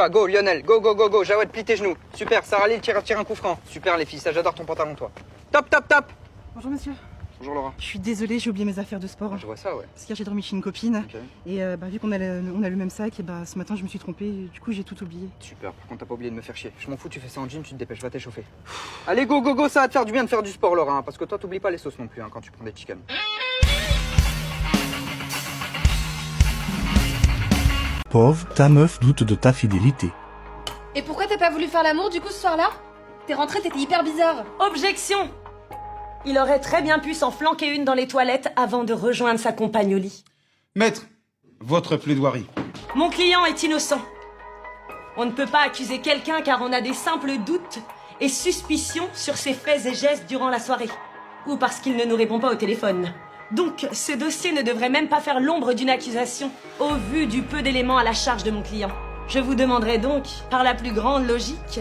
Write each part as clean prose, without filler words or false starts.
Go Lionel, go go go go, Jawed plie tes genoux. Super, Sarah Lille tire un coup franc. Super les filles, ça j'adore ton pantalon toi. Top top top. Bonjour monsieur. Bonjour Laura. Je suis désolée, j'ai oublié mes affaires de sport. Je vois ça ouais. Parce qu'hier j'ai dormi chez une copine. Okay. Et vu qu'on a le même sac, et ce matin je me suis trompée, du coup j'ai tout oublié. Super, par contre t'as pas oublié de me faire chier. Je m'en fous, tu fais ça en gym, tu te dépêches, va t'échauffer. Allez go go go, ça va te faire du bien de faire du sport Laura, hein, parce que toi t'oublies pas les sauces non plus quand tu prends des chicken. Pauvre, ta meuf doute de ta fidélité. Et pourquoi t'as pas voulu faire l'amour du coup ce soir-là? T'es rentrée, t'étais hyper bizarre. Objection! Il aurait très bien pu s'en flanquer une dans les toilettes avant de rejoindre sa compagne au lit. Maître, votre plaidoirie. Mon client est innocent. On ne peut pas accuser quelqu'un car on a des simples doutes et suspicions sur ses faits et gestes durant la soirée. Ou parce qu'il ne nous répond pas au téléphone. Donc, ce dossier ne devrait même pas faire l'ombre d'une accusation, au vu du peu d'éléments à la charge de mon client. Je vous demanderai donc, par la plus grande logique,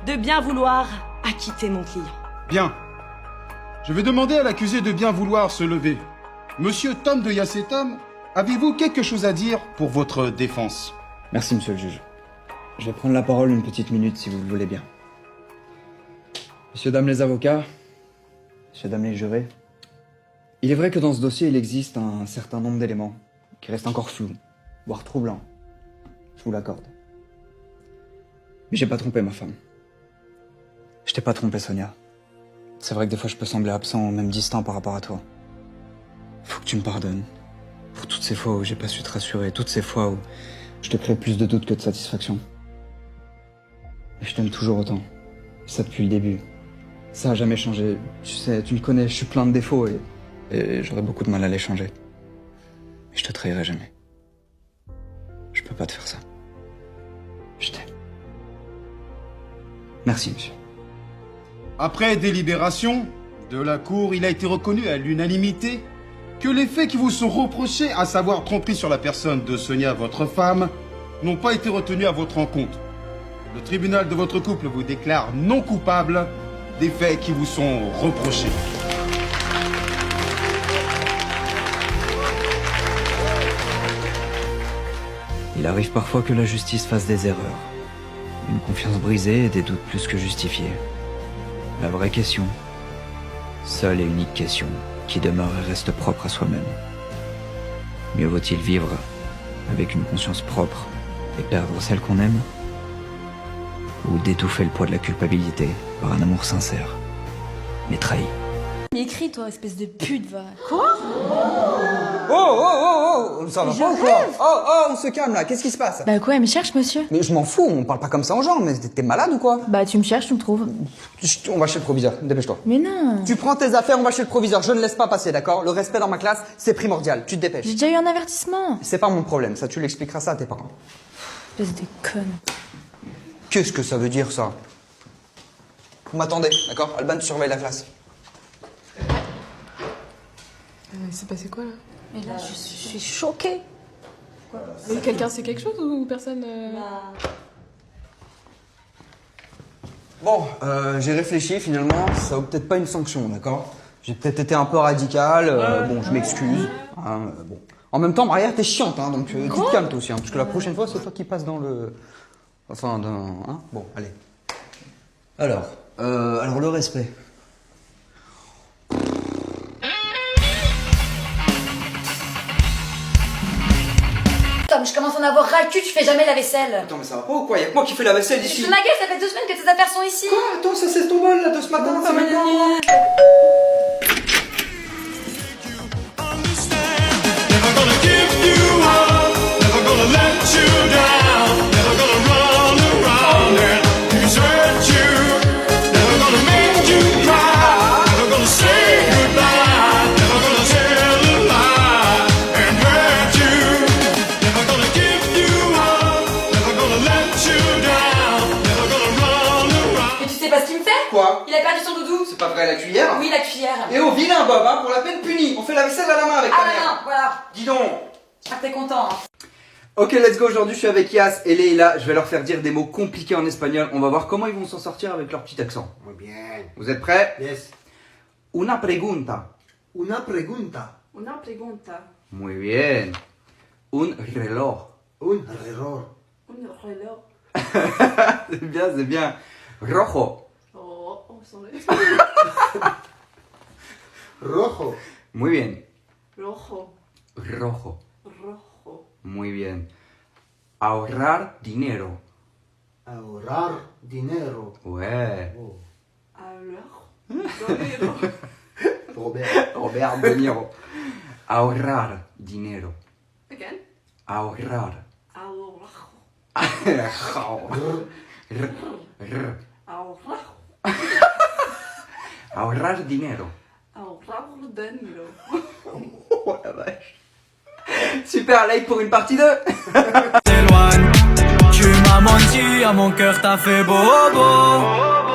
de bien vouloir acquitter mon client. Bien. Je vais demander à l'accusé de bien vouloir se lever. Monsieur Tom de Yassetom, avez-vous quelque chose à dire pour votre défense? Merci monsieur le juge. Je vais prendre la parole une petite minute si vous le voulez bien. Messieurs, dames les avocats, messieurs, dames les jurés, il est vrai que dans ce dossier, il existe un certain nombre d'éléments qui restent encore flous, voire troublants. Je vous l'accorde. Mais j'ai pas trompé ma femme. Je t'ai pas trompé, Sonia. C'est vrai que des fois je peux sembler absent ou même distant par rapport à toi. Faut que tu me pardonnes. Pour toutes ces fois où j'ai pas su te rassurer, toutes ces fois où je te crée plus de doutes que de satisfaction. Mais je t'aime toujours autant. Et ça depuis le début. Ça a jamais changé. Tu sais, tu me connais, je suis plein de défauts et j'aurais beaucoup de mal à les changer. Mais je te trahirai jamais. Je peux pas te faire ça. Je t'aime. Merci, monsieur. Après délibération de la Cour, il a été reconnu à l'unanimité que les faits qui vous sont reprochés, à savoir tromperie sur la personne de Sonia, votre femme, n'ont pas été retenus à votre encontre. Le tribunal de votre couple vous déclare non coupable des faits qui vous sont reprochés. Il arrive parfois que la justice fasse des erreurs. Une confiance brisée et des doutes plus que justifiés. La vraie question, seule et unique question, qui demeure et reste propre à soi-même. Mieux vaut-il vivre avec une conscience propre et perdre celle qu'on aime, ou d'étouffer le poids de la culpabilité par un amour sincère, mais trahi. Écris toi, espèce de pute, va. Quoi? Oh, ça va Je pas ou quoi? rêve. Oh, on se calme là, qu'est-ce qui se passe? Bah quoi, il me cherche, monsieur? Mais je m'en fous, on parle pas comme ça aux gens, mais t'es malade ou quoi? Bah tu me cherches, tu me trouves. On va chez le proviseur, dépêche-toi. Mais non. Tu prends tes affaires, on va chez le proviseur, je ne laisse pas passer, d'accord? Le respect dans ma classe, c'est primordial, tu te dépêches. J'ai déjà eu un avertissement. C'est pas mon problème, ça tu l'expliqueras ça à tes parents. Espèce de conne. Qu'est-ce que ça veut dire ça? Vous m'attendez, d'accord? Alban, tu surveilles la classe. Il s'est passé quoi là? Mais là, je suis choquée. Quelqu'un sait quelque chose ou personne Bon, j'ai réfléchi finalement, ça vaut peut-être pas une sanction, d'accord? J'ai peut-être été un peu radical, bon, je m'excuse. Hein, bon. En même temps, Maria, t'es chiante, hein, donc tu te calmes toi aussi, hein, parce que la prochaine fois, c'est toi qui passes dans le... Enfin, dans... Hein? Bon, allez. Alors le respect. Tom, je commence à en avoir ras le cul, tu fais jamais la vaisselle. Attends, mais ça va pas ou quoi? Y'a que moi qui fais la vaisselle Tu ici. te ma gueule, ça fait 2 semaines que tes affaires sont ici. Quoi? Attends, ça c'est ton bol là de ce matin, ça maintenant moi. Never gonna give you up, never gonna let you down, never gonna run around and desert you, never gonna make you cry, never gonna say goodbye, never gonna tell a lie and hurt you, never gonna give you up, never gonna let you down, never gonna run around. Mais tu sais pas ce qu'il me fait? Quoi? Il a perdu son doudou. C'est pas vrai, la cuillère? Oui, la cuillère. Et au vilain Bob, hein, pour la peine punie. On fait la vaisselle à la main avec ta Ah mère. non, voilà. Dis donc. Ah, t'es content. Hein. Ok, let's go. Aujourd'hui, je suis avec Yas et Leila. Je vais leur faire dire des mots compliqués en espagnol. On va voir comment ils vont s'en sortir avec leur petit accent. Muy bien. Vous êtes prêts? Yes. Una pregunta. Una pregunta. Una pregunta. Muy bien. Un reloj. Un reloj. Un reloj. C'est bien, c'est bien. Rojo. Oh, on s'en est. Rojo. Muy bien. Rojo. Rojo. Rojo. Muy bien. Ahorrar dinero. Ahorrar dinero. Ouais. Oh. Alors. Robert. Robert De Niro. Ahorrar dinero. Again. Ahorrar. Alors. Ahorrar dinero. Alors, Danilo. Oh la vache. Super like pour une partie 2. T'éloignes, tu m'as menti, à mon cœur t'as fait bobo.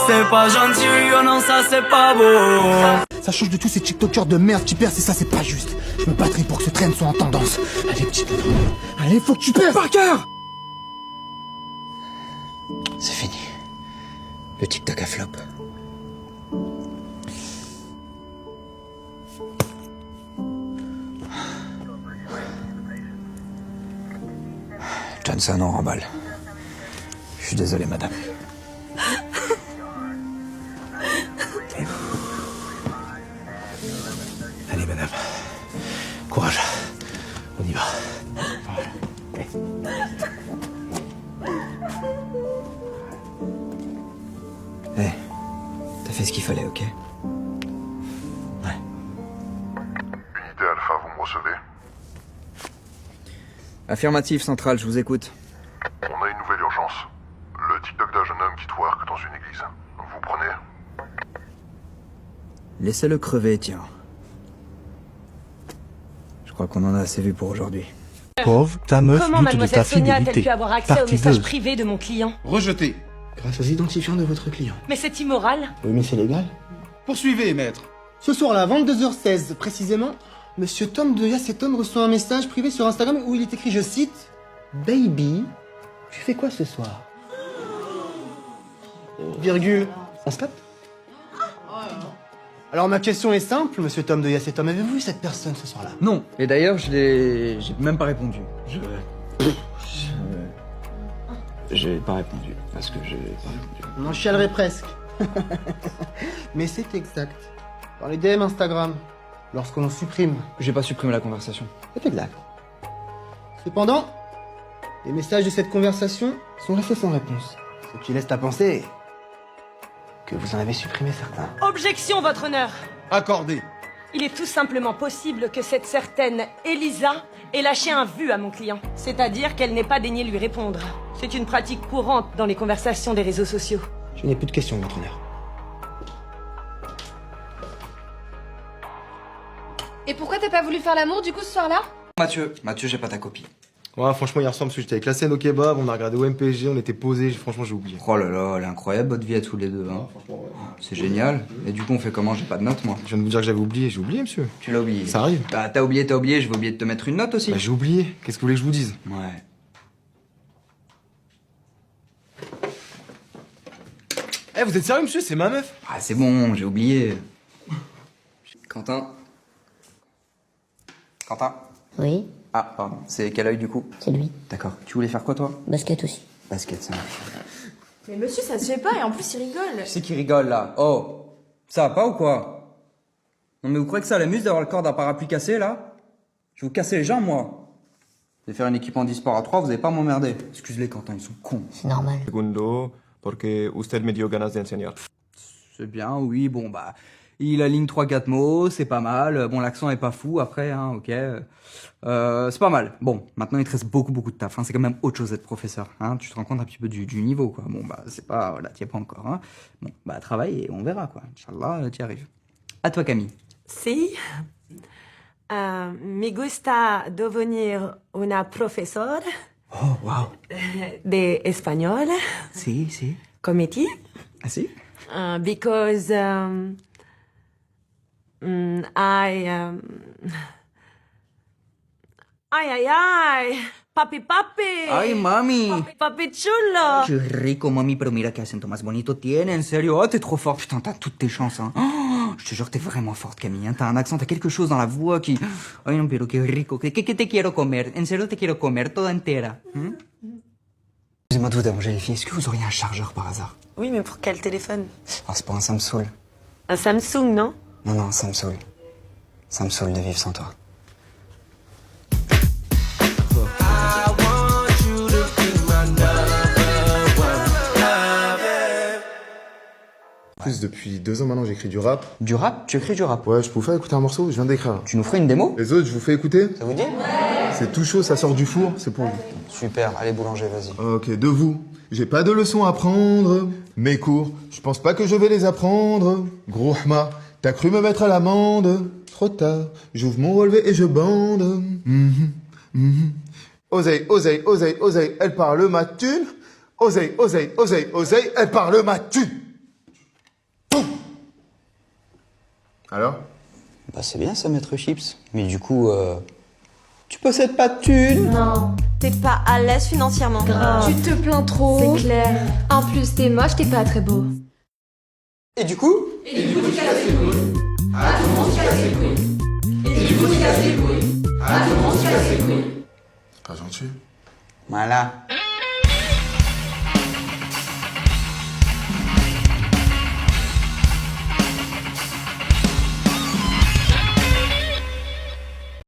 C'est pas gentil, oh non ça c'est pas beau. Ça change de tous ces tiktokers de merde qui perdent, c'est ça, c'est pas juste. Je me battrai pour que ce train soit en tendance. Allez, petit doudou. Allez, faut que tu perds, Parker. C'est fini. Le TikTok a flop. Johnson, on remballe. Je suis désolé, madame. Allez, madame. Courage. On y va. Hé, t'as fait ce qu'il fallait, ok? Ouais. Unité Alpha, vous me recevez? Affirmatif, central, je vous écoute. On a une nouvelle urgence. Le TikTok d'un jeune homme qui twerk dans une église. Vous prenez? Laissez-le crever, tiens. Je crois qu'on en a assez vu pour aujourd'hui. Pauvre, ta meuf Comment doute de mademoiselle ta Sonia a-t-elle fidélité. pu avoir accès aux Partie messages 2. privés de mon client? Rejeté. Grâce aux identifiants de votre client. Mais c'est immoral. Oui, mais c'est légal. Poursuivez, maître. Ce soir-là, 22h16 précisément, Monsieur Tom de Yacetom reçoit un message privé sur Instagram où il est écrit, je cite, Baby, tu fais quoi ce soir? Virgule, on se capte? Alors ma question est simple, Monsieur Tom de Yacetom, avez-vous vu cette personne ce soir-là? Non, et d'ailleurs, j'ai même pas répondu. J'ai pas répondu, parce que j'ai pas répondu. On en chialerait presque. Mais c'est exact. Dans les DM Instagram, lorsque l'on supprime, J'ai pas supprimé la conversation. c'est exact. Cependant, les messages de cette conversation sont restés sans réponse. Ce qui laisse à penser que vous en avez supprimé certains. Objection, votre honneur. Accordé. Il est tout simplement possible que cette certaine Elisa ait lâché un vu à mon client. C'est-à-dire qu'elle n'ait pas daigné lui répondre. C'est une pratique courante dans les conversations des réseaux sociaux. Je n'ai plus de questions, votre honneur. Et pourquoi t'as pas voulu faire l'amour du coup ce soir-là? Mathieu, j'ai pas ta copie. Ouais, franchement, hier soir, parce que j'étais avec la scène au kebab, on a regardé au MPG, on était posés, franchement, j'ai oublié. Oh là là, elle est incroyable votre vie à tous les deux. Hein. Franchement, ouais. C'est génial. Et du coup, on fait comment? J'ai pas de note, moi. Je viens de vous dire que j'avais oublié, j'ai oublié, monsieur. Tu l'as oublié. Ça arrive. Bah, t'as oublié, je vais oublier de te mettre une note aussi. Bah, j'ai oublié. Qu'est-ce que vous voulez que je vous dise? Ouais. Eh, vous êtes sérieux, monsieur? C'est ma meuf? Ah, c'est bon, j'ai oublié. Quentin? Oui, Ah, pardon. C'est quel œil du coup? c'est lui. D'accord. Tu voulais faire quoi, toi? Basket aussi. Basket, ça marche. Mais monsieur, ça se fait pas et en plus il rigole. Qui c'est qui rigole là? Oh! Ça va pas ou quoi? Non mais vous croyez que ça l'amuse d'avoir le corps d'un parapluie cassé là? Je vais vous casser les jambes moi! Vous allez faire une équipe en e-sport à 3, vous allez pas m'emmerder. Excuse-les Quentin, ils sont cons. C'est normal. Segundo, porque usted me dio ganas de enseñar. C'est bien, oui, bon bah... Il aligne 3-4 mots, c'est pas mal. Bon, l'accent est pas fou après, hein, ok. C'est pas mal. Bon, maintenant il te reste beaucoup de taf. Hein. C'est quand même autre chose d'être professeur. Hein. Tu te rends compte un petit peu du niveau, quoi. Bon, bah, c'est pas... Voilà, t'y es pas encore. Hein. Bon, bah, travaille et on verra, quoi. Inch'Allah, t'y arrives. À toi, Camille. Si. Me gusta devenir una profesor Oh, wow. de español. Si. Committee. Ah, si? Because Ay, papi, Ay, mami. papi chulo. Qué rico, mami, pero mira qué acento más bonito tiene, en serio. Oh, t'es trop forte. Putain, t'as toutes tes chances, hein. Oh, je te jure, t'es vraiment forte, Camille. Hein. T'as un accent, t'as quelque chose dans la voix qui... Ay, non, pero qué rico. ¿Qué te quiero comer? En serio, te quiero comer toda entera. Excusez-moi, Excusez-moi de vous déranger les filles, est-ce que vous auriez un chargeur par hasard? Oui, mais pour quel téléphone? Ah, c'est pour un Samsung. Un Samsung, non? Non, non, un Samsung. Ça me saoule de vivre sans toi. En plus, depuis 2 ans maintenant, j'écris du rap. Du rap? Tu écris du rap? Ouais, je peux vous faire écouter un morceau, je viens d'écrire. Tu nous ferais une démo? Les autres, je vous fais écouter? Ça vous dit? C'est tout chaud, ça sort du four, c'est pour vous. Super, allez boulanger, vas-y. Ok, de vous. J'ai pas de leçons à prendre. Mes cours, je pense pas que je vais les apprendre. Gros hma, t'as cru me mettre à l'amende. Trop tard, j'ouvre mon relevé et je bande. Oseille, oseille, oseille, oseille, elle parle ma thune. Oseille, oseille, oseille, oseille, elle parle ma thune. Alors? Bah c'est bien ça, maître Chips. Mais du coup, tu possèdes pas de thunes? Non, t'es pas à l'aise financièrement. Tu te plains trop. C'est clair. En plus, t'es moche, t'es pas très beau. Et du coup? Pas gentil. Voilà.